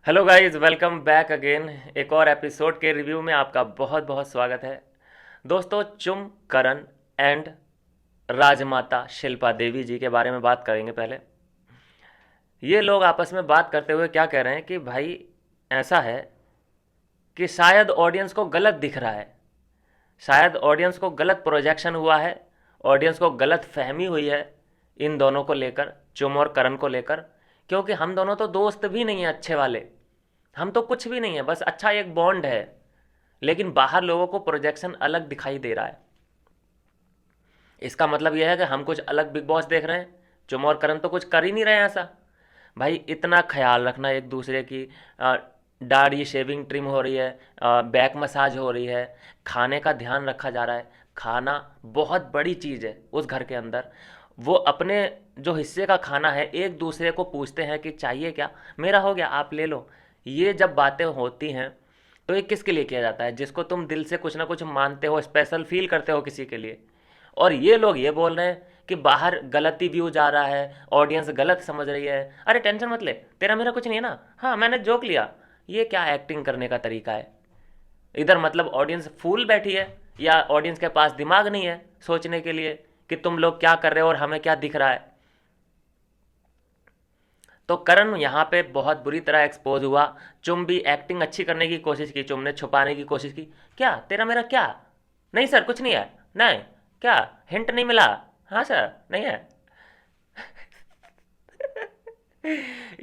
Hello guys, welcome back again. एक और episode के रिव्यू में आपका बहुत बहुत स्वागत है। दोस्तों, चुम करण एंड राजमाता शिल्पा देवी जी के बारे में बात करेंगे। पहले ये लोग आपस में बात करते हुए क्या कह रहे हैं कि भाई ऐसा है कि शायद ऑडियंस को गलत दिख रहा है, शायद ऑडियंस को गलत प्रोजेक्शन हुआ है, ऑडियंस को गलत फहमी हुई है इन दोनों को लेकर, चुम और करण को लेकर। क्योंकि हम दोनों तो दोस्त भी नहीं हैं अच्छे वाले, हम तो कुछ भी नहीं है, बस अच्छा एक बॉन्ड है। लेकिन बाहर लोगों को प्रोजेक्शन अलग दिखाई दे रहा है। इसका मतलब यह है कि हम कुछ अलग बिग बॉस देख रहे हैं, चुम और करण तो कुछ कर ही नहीं रहे हैं ऐसा। भाई इतना ख्याल रखना एक दूसरे की, दाढ़ी शेविंग ट्रिम हो रही है, बैक मसाज हो रही है, खाने का ध्यान रखा जा रहा है। खाना बहुत बड़ी चीज़ है उस घर के अंदर। वो अपने जो हिस्से का खाना है एक दूसरे को पूछते हैं कि चाहिए क्या, मेरा हो गया आप ले लो। ये जब बातें होती हैं तो ये किसके लिए किया जाता है? जिसको तुम दिल से कुछ ना कुछ मानते हो, स्पेशल फील करते हो किसी के लिए। और ये लोग ये बोल रहे हैं कि बाहर गलती व्यू जा रहा है, ऑडियंस गलत समझ रही है। अरे टेंशन मत ले, तेरा मेरा कुछ नहीं है ना, हाँ मैंने जोक लिया। ये क्या एक्टिंग करने का तरीका है? इधर मतलब ऑडियंस फूल बैठी है या ऑडियंस के पास दिमाग नहीं है सोचने के लिए कि तुम लोग क्या कर रहे हो और हमें क्या दिख रहा है? तो करण यहाँ पे बहुत बुरी तरह एक्सपोज हुआ। चुम भी एक्टिंग अच्छी करने की कोशिश की, चुम ने छुपाने की कोशिश की। क्या तेरा मेरा क्या? नहीं सर कुछ नहीं है। नहीं, क्या हिंट नहीं मिला? हाँ सर नहीं है।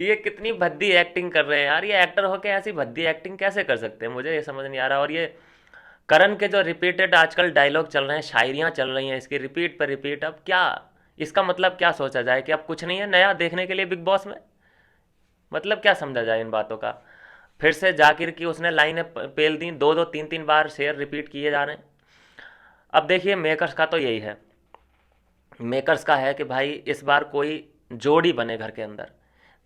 ये कितनी भद्दी एक्टिंग कर रहे हैं यार, ये एक्टर होके ऐसी भद्दी एक्टिंग कैसे कर सकते हैं? मुझे ये समझ नहीं आ रहा। और ये करण के जो रिपीटेड आजकल डायलॉग चल रहे हैं, शायरियाँ चल रही हैं इसकी रिपीट पर रिपीट, अब क्या इसका मतलब क्या सोचा जाए कि अब कुछ नहीं है नया देखने के लिए बिग बॉस में? मतलब क्या समझा जाए इन बातों का? फिर से जाकिर की उसने लाइनें पेल दी, दो दो तीन तीन बार शेयर रिपीट किए जा रहे हैं। अब देखिए मेकर्स का तो यही है, मेकर्स का है कि भाई इस बार कोई जोड़ी बने घर के अंदर,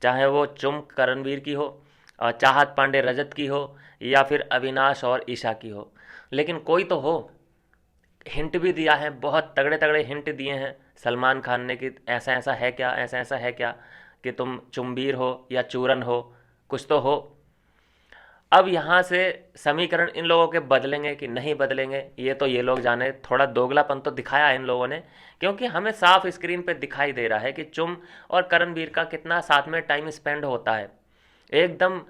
चाहे वो चुम करणवीर की हो, और चाहत पांडे रजत की हो, या फिर अविनाश और ईशा की हो, लेकिन कोई तो हो। हिंट भी दिया है, बहुत तगड़े तगड़े हिंट दिए हैं सलमान खान ने कि ऐसा ऐसा है क्या, ऐसा ऐसा है क्या, कि तुम चुम्बीर हो या चूरन हो, कुछ तो हो। अब यहाँ से समीकरण इन लोगों के बदलेंगे कि नहीं बदलेंगे ये तो ये लोग जाने। थोड़ा दोगलापन तो दिखाया है इन लोगों ने, क्योंकि हमें साफ स्क्रीन पे दिखाई दे रहा है कि चुम और करणवीर का कितना साथ में टाइम स्पेंड होता है। एकदम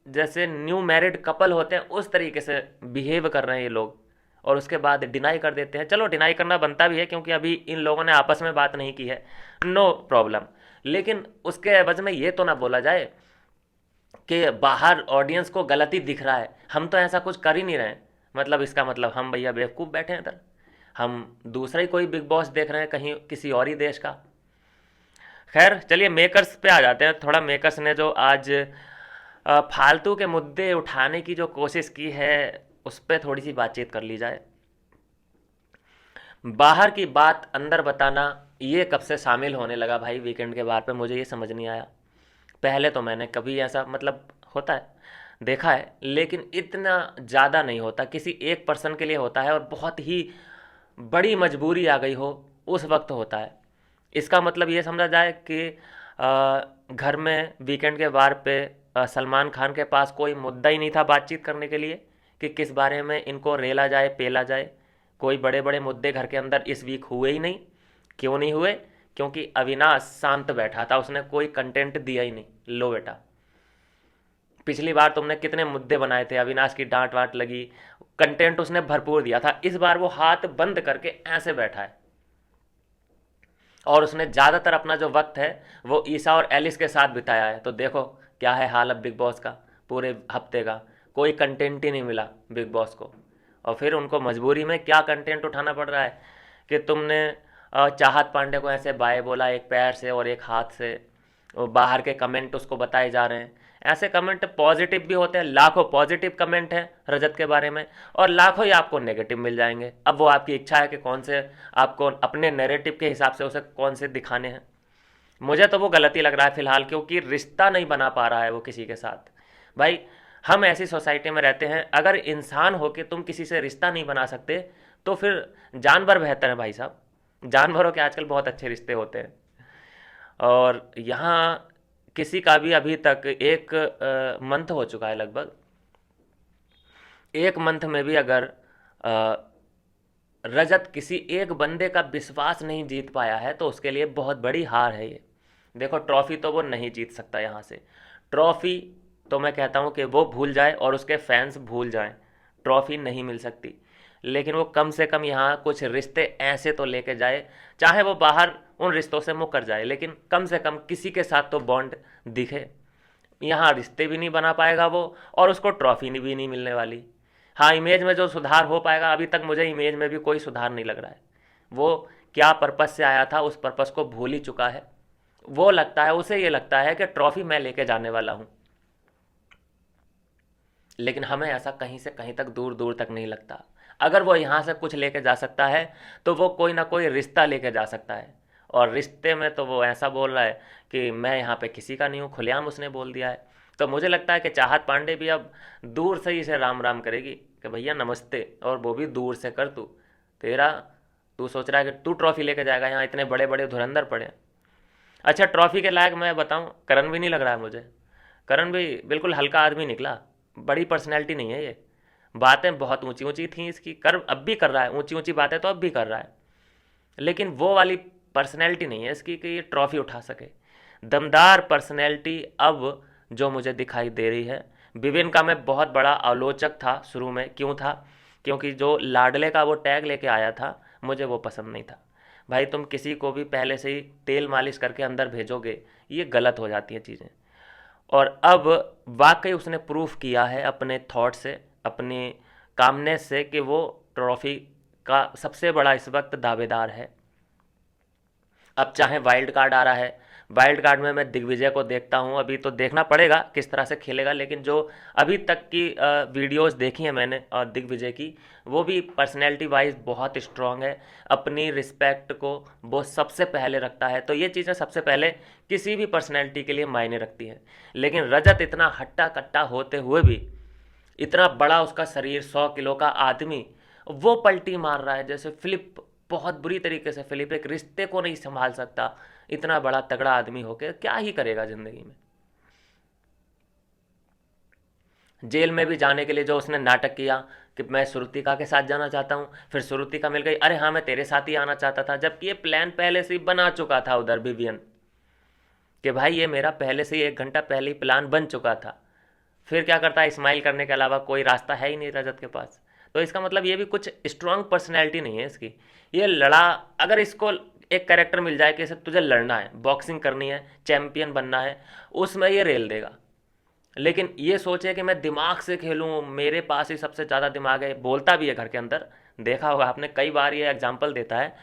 जैसे न्यू मैरिड कपल होते हैं उस तरीके से बिहेव कर रहे हैं ये लोग। और उसके बाद डिनाई कर देते हैं। चलो डिनाई करना बनता भी है क्योंकि अभी इन लोगों ने आपस में बात नहीं की है, नो प्रॉब्लम। लेकिन उसके एवज में ये तो ना बोला जाए कि बाहर ऑडियंस को गलती दिख रहा है, हम तो ऐसा कुछ कर ही नहीं रहे हैं। मतलब इसका मतलब हम भैया बेवकूफ़ बैठे हैं इधर, हम दूसरा ही कोई बिग बॉस देख रहे हैं कहीं किसी और ही देश का। खैर चलिए मेकर्स पे आ जाते हैं। थोड़ा मेकर्स ने जो आज फालतू के मुद्दे उठाने की जो कोशिश की है उस पर थोड़ी सी बातचीत कर ली जाए। बाहर की बात अंदर बताना ये कब से शामिल होने लगा भाई वीकेंड के बार पे? मुझे ये समझ नहीं आया। पहले तो मैंने कभी ऐसा मतलब होता है देखा है, लेकिन इतना ज़्यादा नहीं होता, किसी एक पर्सन के लिए होता है और बहुत ही बड़ी मजबूरी आ गई हो उस वक्त होता है। इसका मतलब ये समझा जाए कि घर में वीकेंड के वार पे सलमान खान के पास कोई मुद्दा ही नहीं था बातचीत करने के लिए कि किस बारे में इनको रेला जाए पेला जाए। कोई बड़े बड़े मुद्दे घर के अंदर इस वीक हुए ही नहीं। क्यों नहीं हुए? क्योंकि अविनाश शांत बैठा था, उसने कोई कंटेंट दिया ही नहीं। लो बेटा, पिछली बार तुमने कितने मुद्दे बनाए थे, अविनाश की डांट वाट लगी, कंटेंट उसने भरपूर दिया था। इस बार वो हाथ बंद करके ऐसे बैठा है और उसने ज़्यादातर अपना जो वक्त है वो ईसा और एलिस के साथ बिताया है। तो देखो क्या है हाल अब बिग बॉस का। पूरे हफ्ते का कोई कंटेंट ही नहीं मिला बिग बॉस को, और फिर उनको मजबूरी में क्या कंटेंट उठाना पड़ रहा है कि तुमने चाहत पांडे को ऐसे बाय बोला एक पैर से और एक हाथ से। वो बाहर के कमेंट उसको बताए जा रहे हैं, ऐसे कमेंट पॉजिटिव भी होते हैं, लाखों पॉजिटिव कमेंट हैं रजत के बारे में, और लाखों ही आपको नेगेटिव मिल जाएंगे। अब वो आपकी इच्छा है कि कौन से आपको अपने नैरेटिव के हिसाब से उसे कौन से दिखाने हैं। मुझे तो वो गलती लग रहा है फिलहाल, क्योंकि रिश्ता नहीं बना पा रहा है वो किसी के साथ। भाई हम ऐसी सोसाइटी में रहते हैं, अगर इंसान हो के तुम किसी से रिश्ता नहीं बना सकते तो फिर जानवर बेहतर है भाई साहब। जानवरों के आजकल बहुत अच्छे रिश्ते होते हैं। और यहाँ किसी का भी अभी तक एक मंथ हो चुका है लगभग, एक मंथ में भी अगर अ, रजत किसी एक बंदे का विश्वास नहीं जीत पाया है तो उसके लिए बहुत बड़ी हार है ये। देखो ट्रॉफी तो वो नहीं जीत सकता यहाँ से, ट्रॉफी तो मैं कहता हूँ कि वो भूल जाए और उसके फैंस भूल जाएं, ट्रॉफी नहीं मिल सकती। लेकिन वो कम से कम यहाँ कुछ रिश्ते ऐसे तो लेके जाए, चाहे वो बाहर उन रिश्तों से मुकर जाए, लेकिन कम से कम किसी के साथ तो बॉन्ड दिखे। यहाँ रिश्ते भी नहीं बना पाएगा वो, और उसको ट्रॉफी भी नहीं मिलने वाली। हाँ, इमेज में जो सुधार हो पाएगा, अभी तक मुझे इमेज में भी कोई सुधार नहीं लग रहा है। वो क्या पर्पस से आया था उस पर्पस को भूल ही चुका है। वो लगता है, उसे ये लगता है कि ट्रॉफी मैं लेके जाने वाला हूँ, लेकिन हमें ऐसा कहीं से कहीं तक, दूर दूर तक नहीं लगता। अगर वो यहाँ से कुछ लेके जा सकता है तो वो कोई ना कोई रिश्ता लेके जा सकता है, और रिश्ते में तो वो ऐसा बोल रहा है कि मैं यहाँ पे किसी का नहीं हूँ, खुलेआम उसने बोल दिया है। तो मुझे लगता है कि चाहत पांडे भी अब दूर से ही इसे राम राम करेगी कि भैया नमस्ते, और वो भी दूर से कर तू, तेरा, तू सोच रहा है कि तू ट्रॉफी लेके जाएगा, यहाँ इतने बड़े बड़े धुरंधर पड़े हैं। अच्छा, ट्रॉफी के लायक मैं बताऊँ, करण भी नहीं लग रहा है मुझे। करण भी बिल्कुल हल्का आदमी निकला, बड़ी पर्सनैलिटी नहीं है ये। बातें बहुत ऊंची ऊंची थी इसकी, कर अब भी कर रहा है, ऊंची ऊंची बातें तो अब भी कर रहा है, लेकिन वो वाली पर्सनैलिटी नहीं है इसकी कि ये ट्रॉफी उठा सके। दमदार पर्सनैलिटी अब जो मुझे दिखाई दे रही है। विभिन्न का मैं बहुत बड़ा आलोचक था शुरू में, क्यों था? क्योंकि जो लाडले का वो टैग लेके आया था, मुझे वो पसंद नहीं था। भाई तुम किसी को भी पहले से ही तेल मालिश करके अंदर भेजोगे, ये गलत हो जाती हैं चीज़ें। और अब वाकई उसने प्रूफ किया है अपने थॉट से, अपने कामनेस से, कि वो ट्रॉफी का सबसे बड़ा इस वक्त दावेदार है। अब चाहे वाइल्ड कार्ड आ रहा है, वाइल्ड कार्ड में मैं दिग्विजय को देखता हूँ, अभी तो देखना पड़ेगा किस तरह से खेलेगा, लेकिन जो अभी तक की वीडियोस देखी है मैंने दिग्विजय की, वो भी पर्सनैलिटी वाइज बहुत स्ट्रांग है, अपनी रिस्पेक्ट को वो सबसे पहले रखता है। तो ये चीज़ें सबसे पहले किसी भी पर्सनैलिटी के लिए मायने रखती हैं। लेकिन रजत इतना हट्टा कट्टा होते हुए भी, इतना बड़ा उसका शरीर, 100 किलो का आदमी, वो पलटी मार रहा है जैसे फिलिप, बहुत बुरी तरीके से। फिलिप एक रिश्ते को नहीं संभाल सकता, इतना बड़ा तगड़ा आदमी होकर क्या ही करेगा जिंदगी में। जेल में भी जाने के लिए जो उसने नाटक किया कि मैं श्रुतिका के साथ जाना चाहता हूँ, फिर श्रुतिका मिल गई, अरे हाँ मैं तेरे साथ ही आना चाहता था, जबकि ये प्लान पहले से ही बना चुका था उधर विवियन, कि भाई ये मेरा पहले से ही 1 घंटा पहले ही प्लान बन चुका था। फिर क्या करता है, स्माइल करने के अलावा कोई रास्ता है ही नहीं रजत के पास। तो इसका मतलब ये भी कुछ स्ट्रांग पर्सनैलिटी नहीं है इसकी। ये लड़ा, अगर इसको एक कैरेक्टर मिल जाए कि इसे तुझे लड़ना है, बॉक्सिंग करनी है, चैंपियन बनना है, उसमें ये रेल देगा। लेकिन ये सोचे कि मैं दिमाग से खेलूं, मेरे पास ही सबसे ज़्यादा दिमाग है, बोलता भी है घर के अंदर, देखा होगा आपने कई बार ये एग्जाम्पल देता है,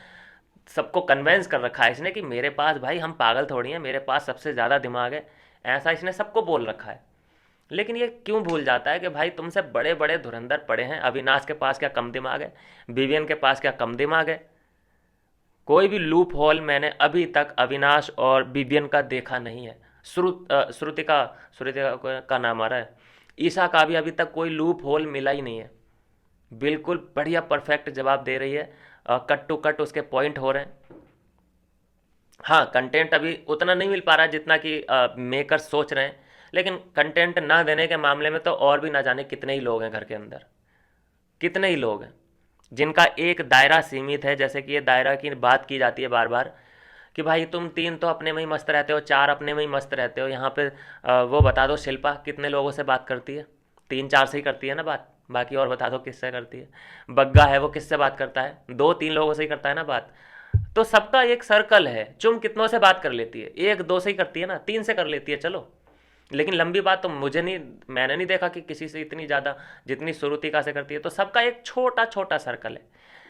सबको कन्वेंस कर रखा है इसने कि मेरे पास, भाई हम पागल थोड़ी हैं, मेरे पास सबसे ज़्यादा दिमाग है, ऐसा इसने सबको बोल रखा है। लेकिन ये क्यों भूल जाता है कि भाई तुमसे बड़े बड़े धुरंधर पड़े हैं, अविनाश के पास क्या कम दिमाग है, विवियन के पास क्या कम दिमाग है? कोई भी लूप होल मैंने अभी तक अविनाश और विवियन का देखा नहीं है। श्रुतिका, का नाम आ रहा है, ईशा का भी अभी तक कोई लूप होल मिला ही नहीं है। बिल्कुल बढ़िया परफेक्ट जवाब दे रही है, कट टू कट उसके पॉइंट हो रहे हैं। हाँ, कंटेंट अभी उतना नहीं मिल पा रहा है जितना कि मेकर्स सोच रहे हैं, लेकिन कंटेंट ना देने के मामले में तो और भी ना जाने कितने ही लोग हैं घर के अंदर, कितने ही लोग हैं जिनका एक दायरा सीमित है। जैसे कि ये दायरा की बात की जाती है बार बार कि भाई तुम 3 तो अपने में ही मस्त रहते हो, 4 अपने में ही मस्त रहते हो, यहाँ पे वो बता दो शिल्पा कितने लोगों से बात करती है? 3-4 से ही करती है ना बात, बाकी और बता दो किससे करती है? बग्गा है, वो किससे बात करता है? 2-3 लोगों से ही करता है ना बात। तो सबका एक सर्कल है, चुम कितनों से बात कर लेती है? 1-2 से ही करती है ना, 3 से कर लेती है चलो। लेकिन लंबी बात तो मुझे नहीं, मैंने नहीं देखा कि किसी से इतनी ज़्यादा जितनी श्रुतिका से करती है। तो सबका एक छोटा छोटा सर्कल है,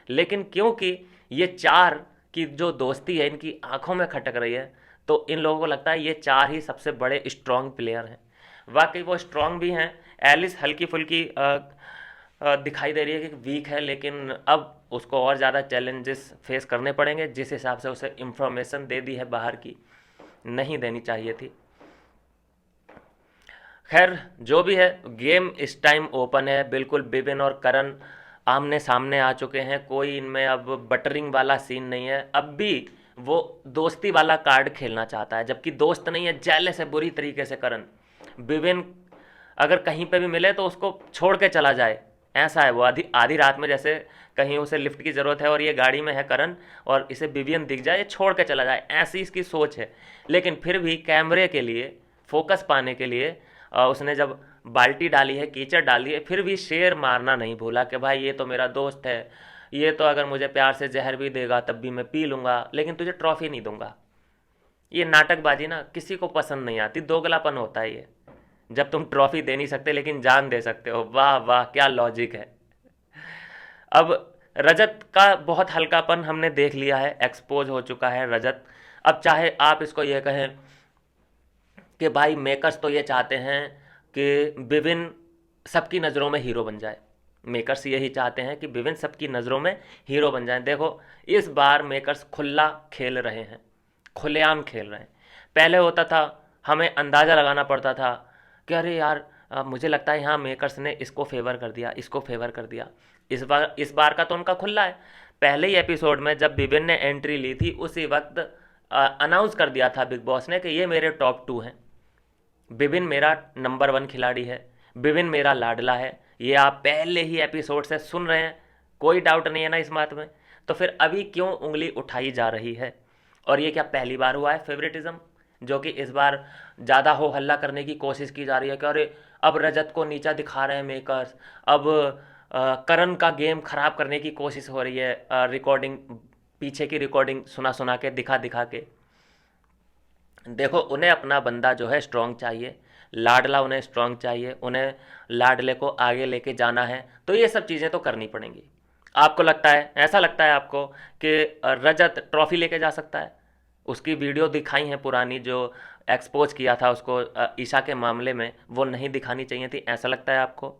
लेकिन क्योंकि ये 4 की जो दोस्ती है इनकी आंखों में खटक रही है, तो इन लोगों को लगता है ये 4 ही सबसे बड़े स्ट्रांग प्लेयर हैं। वाकई वो स्ट्रांग भी हैं। एलिस हल्की फुल्की दिखाई दे रही है कि वीक है, लेकिन अब उसको और ज़्यादा चैलेंजेस फेस करने पड़ेंगे, जिस हिसाब से उसे इंफॉर्मेशन दे दी है बाहर की, नहीं देनी चाहिए थी। खैर जो भी है, गेम इस टाइम ओपन है बिल्कुल। बिपिन और करण आमने सामने आ चुके हैं, कोई इनमें अब बटरिंग वाला सीन नहीं है। अब भी वो दोस्ती वाला कार्ड खेलना चाहता है, जबकि दोस्त नहीं है, जेलस है बुरी तरीके से करण। विविन अगर कहीं पे भी मिले तो उसको छोड़ के चला जाए, ऐसा है वो। आधी आधी रात में जैसे कहीं उसे लिफ्ट की ज़रूरत है और ये गाड़ी में है करण, और इसे विवियन दिख जाए, ये छोड़ के चला जाए, ऐसी इसकी सोच है। लेकिन फिर भी कैमरे के लिए, फोकस पाने के लिए उसने जब बाल्टी डाली है, कीचड़ डाली है, फिर भी शेर मारना नहीं भूला कि भाई ये तो मेरा दोस्त है, ये तो अगर मुझे प्यार से जहर भी देगा तब भी मैं पी लूँगा, लेकिन तुझे ट्रॉफी नहीं दूंगा। ये नाटकबाजी ना किसी को पसंद नहीं आती, दोगलापन होता है ये। जब तुम ट्रॉफी दे नहीं सकते लेकिन जान दे सकते हो, वाह वाह क्या लॉजिक है। अब रजत का बहुत हल्कापन हमने देख लिया है, एक्सपोज हो चुका है रजत। अब चाहे आप इसको ये कहें कि भाई मेकर्स तो ये चाहते हैं कि विभिन्न सबकी नज़रों में हीरो बन जाए, मेकर्स यही चाहते हैं कि विभिन्न सबकी नज़रों में हीरो बन जाए। देखो इस बार मेकर्स खुला खेल रहे हैं, खुलेआम खेल रहे हैं। पहले होता था, हमें अंदाज़ा लगाना पड़ता था कि अरे यार मुझे लगता है यहाँ मेकर्स ने इसको फेवर कर दिया, इसको फेवर कर दिया। इस बार का तो उनका खुला है। पहले ही एपिसोड में जब विभिन्न ने एंट्री ली थी उसी वक्त अनाउंस कर दिया था बिग बॉस ने कि ये मेरे टॉप 2 हैं, विभिन मेरा नंबर 1 खिलाड़ी है, विभिन मेरा लाडला है। ये आप पहले ही एपिसोड से सुन रहे हैं, कोई डाउट नहीं है ना इस बात में। तो फिर अभी क्यों उंगली उठाई जा रही है? और ये क्या पहली बार हुआ है फेवरेटिज्म, जो कि इस बार ज़्यादा हो हल्ला करने की कोशिश की जा रही है कि अरे अब रजत को नीचा दिखा रहे हैं मेकर्स, अब करण का गेम खराब करने की कोशिश हो रही है, रिकॉर्डिंग, पीछे की रिकॉर्डिंग सुना सुना के, दिखा दिखा के। देखो उन्हें अपना बंदा जो है स्ट्रांग चाहिए, लाडला उन्हें स्ट्रांग चाहिए, उन्हें लाडले को आगे लेके जाना है, तो ये सब चीज़ें तो करनी पड़ेंगी। आपको लगता है, ऐसा लगता है आपको कि रजत ट्रॉफी लेके जा सकता है? उसकी वीडियो दिखाई है पुरानी, जो एक्सपोज किया था उसको ईशा के मामले में, वो नहीं दिखानी चाहिए थी, ऐसा लगता है आपको?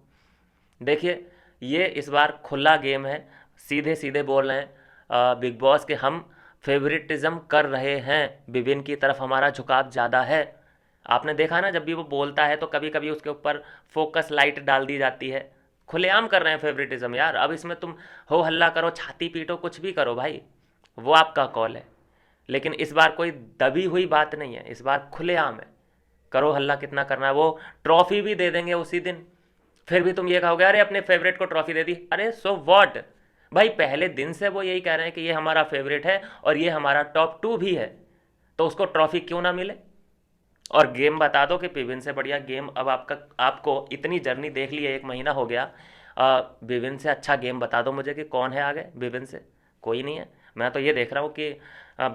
देखिए ये इस बार खुला गेम है, सीधे सीधे बोल रहे हैं बिग बॉस के, हम फेवरेटिज्म कर रहे हैं, विभिन्न की तरफ हमारा झुकाव ज़्यादा है। आपने देखा ना, जब भी वो बोलता है तो कभी कभी उसके ऊपर फोकस लाइट डाल दी जाती है। खुलेआम कर रहे हैं फेवरेटिज्म यार। अब इसमें तुम हो हल्ला करो, छाती पीटो, कुछ भी करो भाई, वो आपका कॉल है। लेकिन इस बार कोई दबी हुई बात नहीं है, इस बार खुलेआम है, करो हल्ला कितना करना है। वो ट्रॉफी भी दे देंगे उसी दिन, फिर भी तुम ये कहोगे अरे अपने फेवरेट को ट्रॉफी दे दी, अरे सो व्हाट भाई, पहले दिन से वो यही कह रहे हैं कि ये हमारा फेवरेट है और ये हमारा टॉप 2 भी है, तो उसको ट्रॉफी क्यों ना मिले? और गेम बता दो कि विविन से बढ़िया गेम अब आपको इतनी जर्नी देख ली है, 1 महीना हो गया, विविन से अच्छा गेम बता दो मुझे कि कौन है आगे विविन से। कोई नहीं है। मैं तो ये देख रहा हूँ कि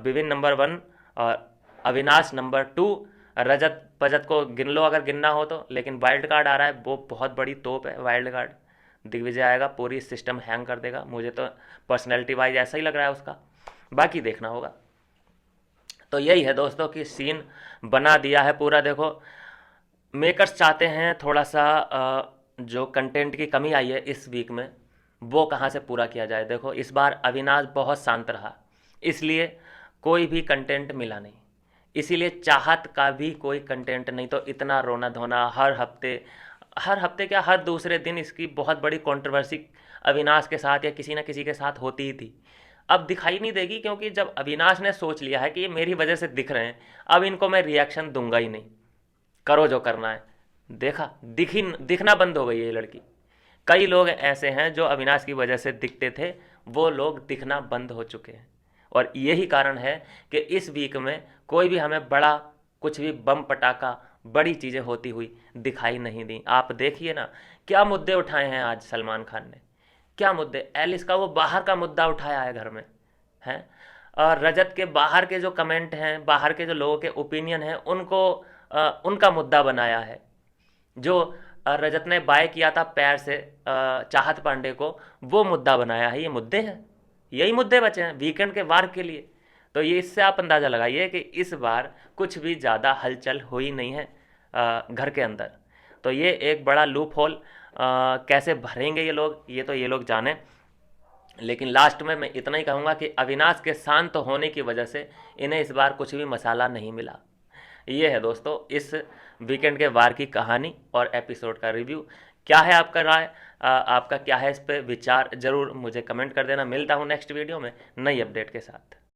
विविन नंबर 1 और अविनाश नंबर 2, रजत पजत को गिन लो अगर गिनना हो तो, लेकिन वाइल्ड कार्ड आ रहा है, वो बहुत बड़ी तोप है वाइल्ड कार्ड। दिग्विजय आएगा, पूरी सिस्टम हैंग कर देगा, मुझे तो पर्सनैलिटी वाइज ऐसा ही लग रहा है उसका, बाकी देखना होगा। तो यही है दोस्तों कि सीन बना दिया है पूरा। देखो मेकर्स चाहते हैं थोड़ा सा जो कंटेंट की कमी आई है इस वीक में, वो कहाँ से पूरा किया जाए। देखो इस बार अविनाश बहुत शांत रहा, इसलिए कोई भी कंटेंट मिला नहीं, इसीलिए चाहत का भी कोई कंटेंट नहीं, तो इतना रोना धोना हर हफ्ते क्या, हर दूसरे दिन इसकी बहुत बड़ी कंट्रोवर्सी अविनाश के साथ या किसी ना किसी के साथ होती ही थी। अब दिखाई नहीं देगी, क्योंकि जब अविनाश ने सोच लिया है कि ये मेरी वजह से दिख रहे हैं, अब इनको मैं रिएक्शन दूंगा ही नहीं, करो जो करना है। देखा, दिखना बंद हो गई है ये लड़की। कई लोग ऐसे हैं जो अविनाश की वजह से दिखते थे, वो लोग दिखना बंद हो चुके हैं। और यही कारण है कि इस वीक में कोई भी हमें बड़ा, कुछ भी बम पटाखा, बड़ी चीज़ें होती हुई दिखाई नहीं दी। आप देखिए ना क्या मुद्दे उठाए हैं आज सलमान खान ने, क्या मुद्दे, एलिस का वो बाहर का मुद्दा उठाया है घर में, हैं, और रजत के बाहर के जो कमेंट हैं, बाहर के जो लोगों के ओपिनियन हैं, उनको उनका मुद्दा बनाया है। जो रजत ने बाय किया था पैर से चाहत पांडे को, वो मुद्दा बनाया है। ये मुद्दे हैं, यही मुद्दे बचे हैं वीकेंड के वार के लिए। तो ये इससे आप अंदाज़ा लगाइए कि इस बार कुछ भी ज़्यादा हलचल हुई नहीं है घर के अंदर। तो ये एक बड़ा लूप होल कैसे भरेंगे ये लोग, ये तो ये लोग जाने। लेकिन लास्ट में मैं इतना ही कहूँगा कि अविनाश के शांत होने की वजह से इन्हें इस बार कुछ भी मसाला नहीं मिला। ये है दोस्तों इस वीकेंड के वार की कहानी और एपिसोड का रिव्यू। क्या है आपका राय, आपका क्या है इस पे विचार, ज़रूर मुझे कमेंट कर देना। मिलता हूँ नेक्स्ट वीडियो में नई अपडेट के साथ।